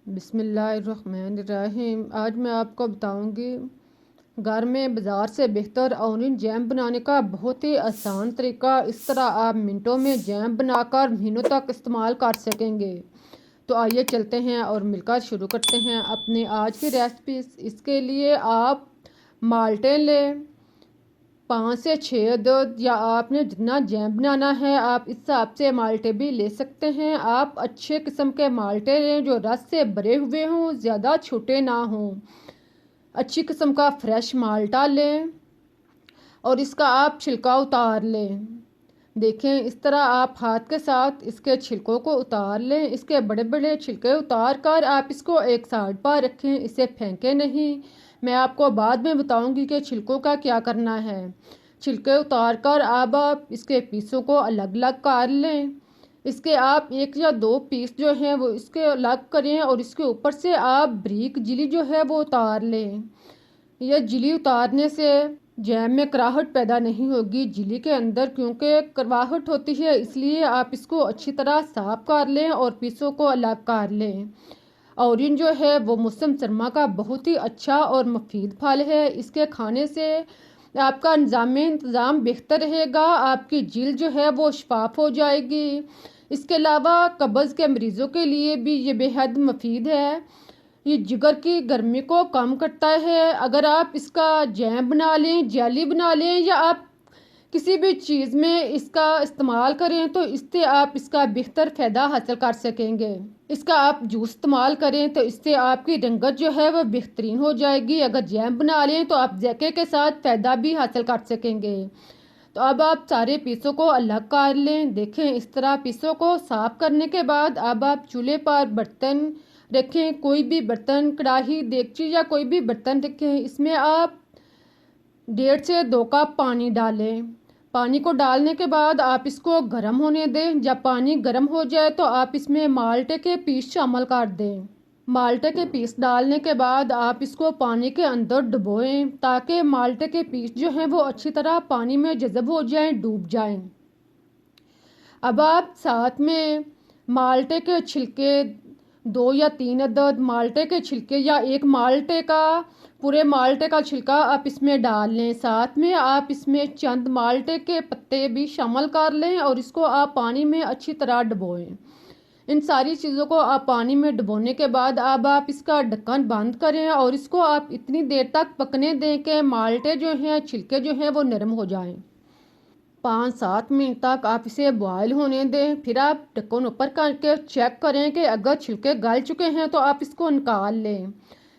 बिस्मिल्लाहिर्रहमानिर्रहीम। आज मैं आपको बताऊंगी घर में बाज़ार से बेहतर ऑनियन जैम बनाने का बहुत ही आसान तरीका। इस तरह आप मिनटों में जैम बनाकर महीनों तक इस्तेमाल कर सकेंगे। तो आइए चलते हैं और मिलकर शुरू करते हैं अपनी आज की रेसिपी। इसके लिए आप माल्टे लें, 5 से 6 अदद, या आपने जितना जैम बनाना है आप इस हिसाब से माल्टे भी ले सकते हैं। आप अच्छे किस्म के माल्टे लें जो रस से भरे हुए हों, ज़्यादा छोटे ना हों। अच्छी किस्म का फ्रेश माल्टा लें और इसका आप छिलका उतार लें। देखें, इस तरह आप हाथ के साथ इसके छिलकों को उतार लें। इसके बड़े बड़े छिलके उतार कर आप इसको एक साइड पर रखें, इसे फेंकें नहीं। मैं आपको बाद में बताऊंगी कि छिलकों का क्या करना है। छिलके उतार कर अब आप इसके पीसों को अलग अलग कर लें। इसके आप 1 या 2 पीस जो हैं वो इसके अलग करें और इसके ऊपर से आप बारीक जिली जो है वो उतार लें। यह जिली उतारने से जैम में कराहट पैदा नहीं होगी जिली के अंदर, क्योंकि कराहट होती है, इसलिए आप इसको अच्छी तरह साफ कर लें और पीसों को अलग कर लें। ऑरेंज जो है वो मौसम सरमा का बहुत ही अच्छा और मुफीद फल है। इसके खाने से आपका इंतज़ाम बेहतर रहेगा, आपकी जिल्द जो है वो शफाफ हो जाएगी। इसके अलावा कब्ज़ के मरीज़ों के लिए भी ये बेहद मुफीद है। ये जिगर की गर्मी को कम करता है। अगर आप इसका जैम बना लें, जेली बना लें, या आप किसी भी चीज़ में इसका इस्तेमाल करें तो इससे आप इसका बेहतर फ़ायदा हासिल कर सकेंगे। इसका आप जूस इस्तेमाल करें तो इससे आपकी रंगत जो है वह बेहतरीन हो जाएगी। अगर जैम बना लें तो आप जायके के साथ फ़ायदा भी हासिल कर सकेंगे। तो अब आप सारे पीसों को अलग कर लें। देखें, इस तरह पीसों को साफ़ करने के बाद अब आप चूल्हे पर बर्तन रखें। कोई भी बर्तन, कढ़ाई, देगची या कोई भी बर्तन रखें। इसमें आप 1.5 से 2 कप पानी डालें। पानी को डालने के बाद आप इसको गर्म होने दें। जब पानी गर्म हो जाए तो आप इसमें माल्टे के पीस शामिल कर दें। माल्टे के पीस डालने के बाद आप इसको पानी के अंदर डुबोएं ताकि माल्टे के पीस जो हैं वो अच्छी तरह पानी में जज़ब हो जाएं, डूब जाएं। अब आप साथ में माल्टे के छिलके 2 या 3 अदद माल्टे के छिलके या एक माल्टे का पूरे माल्टे का छिलका आप इसमें डाल लें। साथ में आप इसमें चंद माल्टे के पत्ते भी शामिल कर लें और इसको आप पानी में अच्छी तरह डुबोएं। इन सारी चीज़ों को आप पानी में डुबोने के बाद अब आप इसका ढक्कन बंद करें और इसको आप इतनी देर तक पकने दें कि माल्टे जो हैं, छिलके जो हैं वो नरम हो जाएं। 5-7 मिनट तक आप इसे बॉयल होने दें। फिर आप ढक्कन ऊपर करके चेक करें कि अगर छिलके गल चुके हैं तो आप इसको निकाल लें।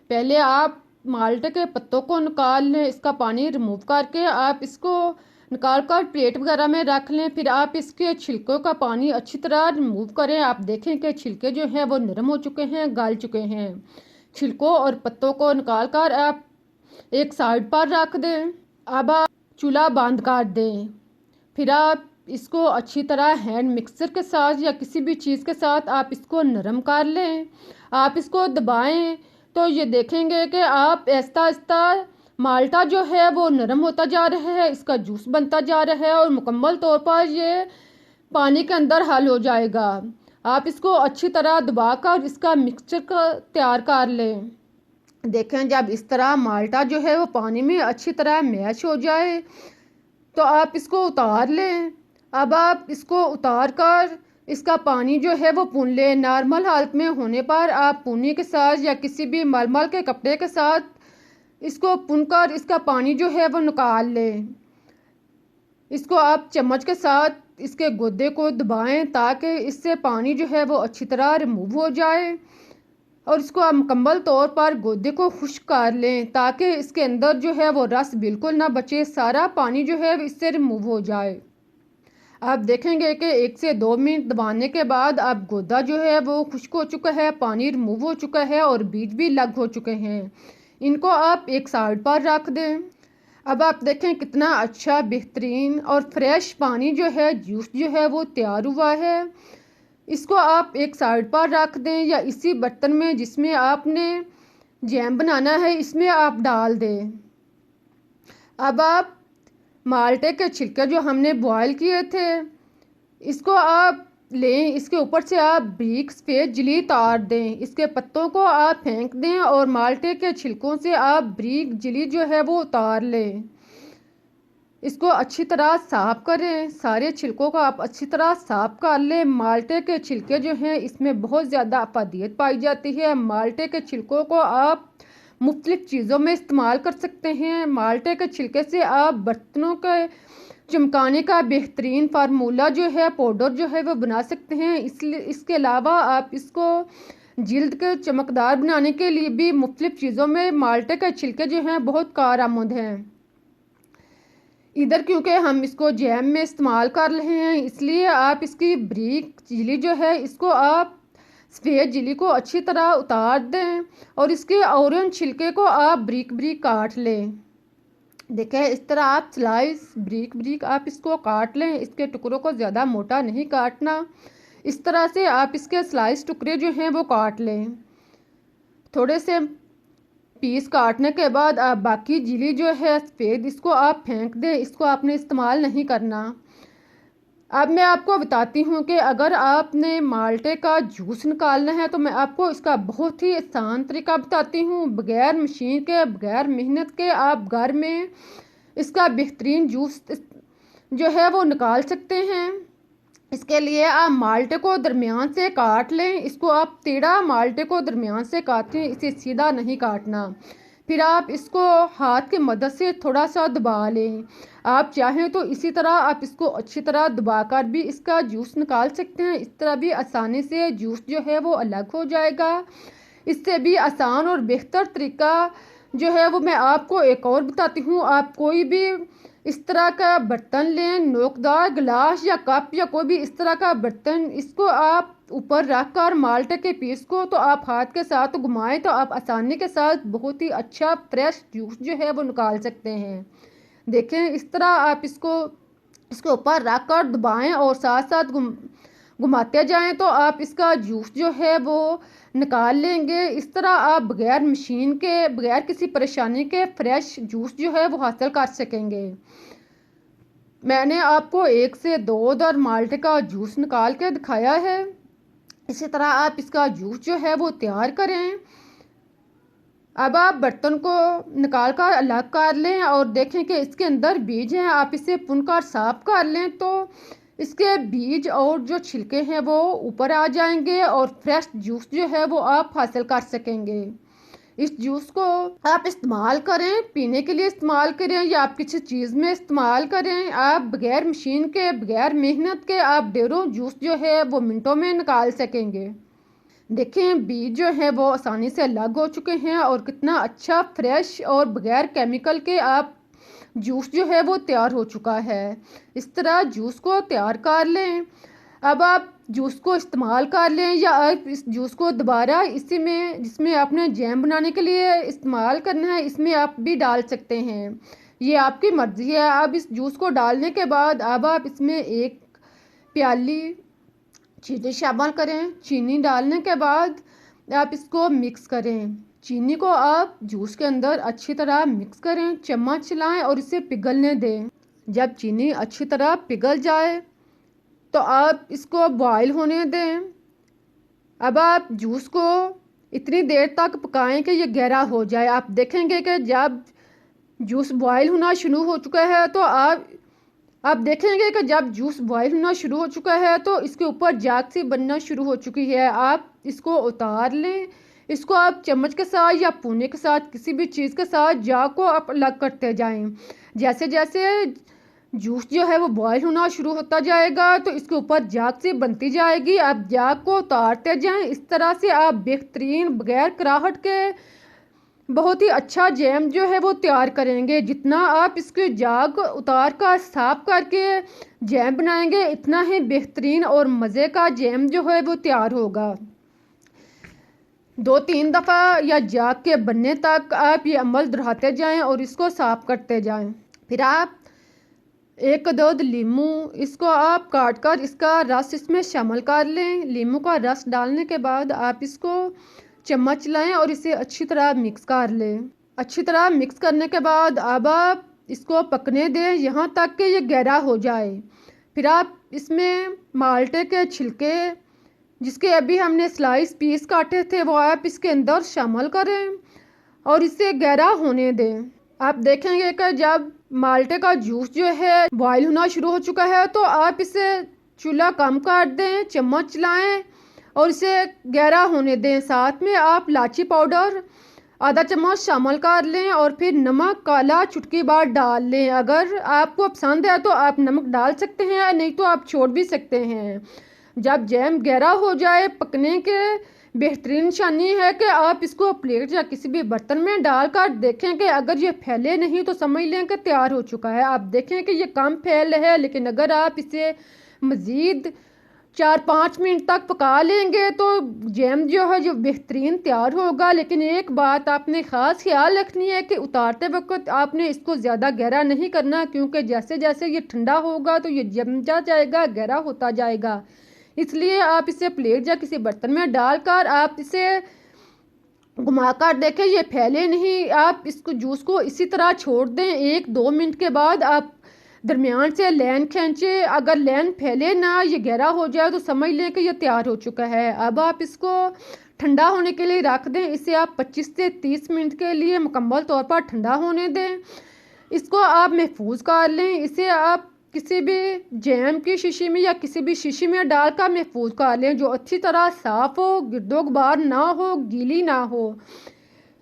पहले आप माल्टे के पत्तों को निकाल लें, इसका पानी रिमूव करके आप इसको निकाल कर प्लेट वगैरह में रख लें। फिर आप इसके छिलकों का पानी अच्छी तरह रिमूव करें। आप देखें कि छिलके जो हैं वो नरम हो चुके हैं, गल चुके हैं। छिलकों और पत्तों को निकाल कर आप एक साइड पर रख दें। अब आप चूल्हा बंद कर दें। फिर आप इसको अच्छी तरह हैंड मिक्सर के साथ या किसी भी चीज़ के साथ आप इसको नरम कर लें। आप इसको दबाएं तो ये देखेंगे कि आप आहिस्ता आहिस्ता माल्टा जो है वो नरम होता जा रहा है, इसका जूस बनता जा रहा है और मुकम्मल तौर पर ये पानी के अंदर हल हो जाएगा। आप इसको अच्छी तरह दबाकर इसका मिक्सचर का तैयार कर लें। देखें, जब इस तरह माल्टा जो है वो पानी में अच्छी तरह मैश हो जाए तो आप इसको उतार लें। अब आप इसको उतार कर इसका पानी जो है वो पुन लें। नॉर्मल हालत में होने पर आप पुनी के साथ या किसी भी मलमल के कपड़े के साथ इसको पुन कर इसका पानी जो है वो निकाल लें। इसको आप चम्मच के साथ इसके गुद्दे को दबाएं ताकि इससे पानी जो है वो अच्छी तरह रिमूव हो जाए और इसको आप मुकम्मल तौर पर गुद्दे को खुश्क कर लें ताकि इसके अंदर जो है वो रस बिल्कुल ना बचे, सारा पानी जो है इससे रिमूव हो जाए। आप देखेंगे कि 1 से 2 मिनट दबाने के बाद अब गुद्दा जो है वो खुश्क हो चुका है, पानी रिमूव हो चुका है और बीज भी लग हो चुके हैं। इनको आप एक साइड पर रख दें। अब आप देखें कितना अच्छा, बेहतरीन और फ्रेश पानी जो है, जूस जो है वो तैयार हुआ है। इसको आप एक साइड पर रख दें या इसी बर्तन में जिसमें आपने जैम बनाना है इसमें आप डाल दें। अब आप माल्टे के छिलके जो हमने बॉयल किए थे इसको आप लें, इसके ऊपर से आप बारीक सफ़ेद जली उतार दें, इसके पत्तों को आप फेंक दें और माल्टे के छिलकों से आप बारीक जली जो है वो उतार लें। इसको अच्छी तरह साफ़ करें, सारे छिलकों को आप अच्छी तरह साफ़ कर लें। माल्टे के छिलके जो हैं इसमें बहुत ज़्यादा अफादियत पाई जाती है। माल्टे के छिलकों को आप मुख्तलिफ़ चीज़ों में इस्तेमाल कर सकते हैं। माल्टे के छिलके से आप बर्तनों के चमकाने का बेहतरीन फार्मूला जो है, पाउडर जो है वो बना सकते हैं। इसलिए इसके अलावा आप इसको जिल्द के चमकदार बनाने के लिए भी मुख्तलिफ़ चीज़ों में माल्टे के छिलके जो हैं बहुत कारआमद हैं। इधर क्योंकि हम इसको जैम में इस्तेमाल कर रहे हैं, इसलिए आप इसकी बारीक जिली जो है इसको आप सफ़ेद जिली को अच्छी तरह उतार दें और इसके ऑरेंज छिलके को आप बारीक बारीक काट लें। देखें, इस तरह आप स्लाइस बारीक बारीक आप इसको काट लें। इसके टुकड़ों को ज़्यादा मोटा नहीं काटना। इस तरह से आप इसके स्लाइस टुकड़े जो हैं वो काट लें। थोड़े से पीस काटने के बाद आप बाकी जिली जो है सफ़ेद इसको आप फेंक दें, इसको आपने इस्तेमाल नहीं करना। अब मैं आपको बताती हूँ कि अगर आपने माल्टे का जूस निकालना है तो मैं आपको इसका बहुत ही आसान तरीका बताती हूँ। बग़ैर मशीन के, बग़ैर मेहनत के आप घर में इसका बेहतरीन जूस जो है वो निकाल सकते हैं। इसके लिए आप माल्टे को दरमियान से काट लें। इसको आप टेढ़ा माल्टे को दरमियान से काटें, इसे सीधा नहीं काटना। फिर आप इसको हाथ की मदद से थोड़ा सा दबा लें। आप चाहें तो इसी तरह आप इसको अच्छी तरह दबाकर भी इसका जूस निकाल सकते हैं। इस तरह भी आसानी से जूस जो है वो अलग हो जाएगा। इससे भी आसान और बेहतर तरीका जो है वो मैं आपको एक और बताती हूँ। आप कोई भी इस तरह का बर्तन लें, नोकदार गिलास या कप या कोई भी इस तरह का बर्तन, इसको आप ऊपर रख कर माल्टे के पीस को तो आप हाथ के साथ घुमाएं तो आप आसानी के साथ बहुत ही अच्छा फ्रेश जूस जो है वो निकाल सकते हैं। देखें, इस तरह आप इसको इसके ऊपर रख कर दबाएँ और साथ साथ घुमाते जाएं तो आप इसका जूस जो है वो निकाल लेंगे। इस तरह आप बग़ैर मशीन के, बग़ैर किसी परेशानी के फ्रेश जूस जो है वो हासिल कर सकेंगे। मैंने आपको 1 से 2 दर माल्टे का जूस निकाल के दिखाया है। इसी तरह आप इसका जूस जो है वो तैयार करें। अब आप बर्तन को निकाल कर अलग कर लें और देखें कि इसके अंदर बीज हैं। आप इसे भूनकर साफ़ कर लें तो इसके बीज और जो छिलके हैं वो ऊपर आ जाएंगे और फ्रेश जूस जो है वो आप हासिल कर सकेंगे। इस जूस को आप इस्तेमाल करें, पीने के लिए इस्तेमाल करें या आप किसी चीज़ में इस्तेमाल करें। आप बग़ैर मशीन के, बग़ैर मेहनत के आप ढेरों जूस जो है वो मिनटों में निकाल सकेंगे। देखें, बीज जो है वो आसानी से अलग हो चुके हैं और कितना अच्छा फ्रेश और बग़ैर केमिकल के आप जूस जो है वो तैयार हो चुका है। इस तरह जूस को तैयार कर लें। अब आप जूस को इस्तेमाल कर लें या आप इस जूस को दोबारा इसी में, जिसमें आपने जैम बनाने के लिए इस्तेमाल करना है, इसमें आप भी डाल सकते हैं। ये आपकी मर्ज़ी है। अब इस जूस को डालने के बाद अब आप इसमें 1 प्याली चीनी शामिल करें। चीनी डालने के बाद आप इसको मिक्स करें। चीनी को आप जूस के अंदर अच्छी तरह मिक्स करें, चम्मच चलाएं और इसे पिघलने दें। जब चीनी अच्छी तरह पिघल जाए तो आप इसको बॉयल होने दें। अब आप जूस को इतनी देर तक पकाएं कि ये गहरा हो जाए। आप देखेंगे कि जब जूस बॉयल होना शुरू हो चुका है तो आप देखेंगे कि जब जूस बॉयल होना शुरू हो चुका है तो इसके ऊपर जाग सी बनना शुरू हो चुकी है। आप इसको उतार लें। इसको आप चम्मच के साथ या पूने के साथ, किसी भी चीज़ के साथ जाग को आप अलग करते जाएं। जैसे जैसे जूस जो है वो बॉयल होना शुरू होता जाएगा तो इसके ऊपर जाग सी बनती जाएगी। आप जाग को उतारते जाएं। इस तरह से आप बेहतरीन, बग़ैर कराहट के बहुत ही अच्छा जैम जो है वो तैयार करेंगे। जितना आप इसके जाग उतार कर साफ़ करके जैम बनाएंगे, इतना ही बेहतरीन और मज़े का जैम जो है वो तैयार होगा। 2-3 दफ़ा या जाग के बनने तक आप ये अमल दोहराते जाएं और इसको साफ़ करते जाएं। फिर आप 1 अदद लीमू, इसको आप काट कर इसका रस इसमें शामिल कर लें। लीमू का रस डालने के बाद आप इसको चम्मच लाएं और इसे अच्छी तरह मिक्स कर लें। अच्छी तरह मिक्स करने के बाद अब आप इसको पकने दें यहाँ तक कि ये गहरा हो जाए। फिर आप इसमें माल्टे के छिलके, जिसके अभी हमने स्लाइस पीस काटे थे, वो आप इसके अंदर शामिल करें और इसे गहरा होने दें। आप देखेंगे कि जब माल्टे का जूस जो है बॉयल होना शुरू हो चुका है तो आप इसे चूल्हा कम कर दें, चम्मच चलाएं और इसे गहरा होने दें। साथ में आप इलायची पाउडर आधा चम्मच शामिल कर लें और फिर नमक काला चुटकी भर डाल लें। अगर आपको पसंद है तो आप नमक डाल सकते हैं, नहीं तो आप छोड़ भी सकते हैं। जब जैम गहरा हो जाए, पकने के बेहतरीन निशानी है कि आप इसको प्लेट या किसी भी बर्तन में डालकर देखें कि अगर ये फैले नहीं तो समझ लें कि तैयार हो चुका है। आप देखें कि ये कम फैल है, लेकिन अगर आप इसे मज़ीद 4-5 मिनट तक पका लेंगे तो जैम जो है जो बेहतरीन तैयार होगा। लेकिन एक बात आपने ख़ास ख्याल रखनी है कि उतारते वक्त आपने इसको ज़्यादा गहरा नहीं करना, क्योंकि जैसे जैसे ये ठंडा होगा तो ये जमता जाएगा, गहरा होता जाएगा। इसलिए आप इसे प्लेट या किसी बर्तन में डालकर आप इसे घुमाकर देखें ये फैले नहीं। आप इसको जूस को इसी तरह छोड़ दें। 1-2 मिनट के बाद आप दरमियान से लेन खींचे। अगर लेन फैले ना, ये गहरा हो जाए तो समझ लें कि ये तैयार हो चुका है। अब आप इसको ठंडा होने के लिए रख दें। इसे आप 25 से 30 मिनट के लिए मुकम्मल तौर पर ठंडा होने दें। इसको आप महफूज कर लें। इसे आप किसी भी जैम की शीशी में या किसी भी शीशी में डालकर महफूज कर लें, जो अच्छी तरह साफ़ हो, गिरदो गुबार ना हो, गीली ना हो।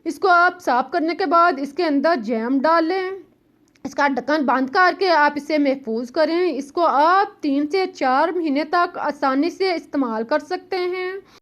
इसको आप साफ़ करने के बाद इसके अंदर जैम डालें। इसका ढक्कन बंद करके आप इसे महफूज करें। इसको आप 3 से 4 महीने तक आसानी से इस्तेमाल कर सकते हैं।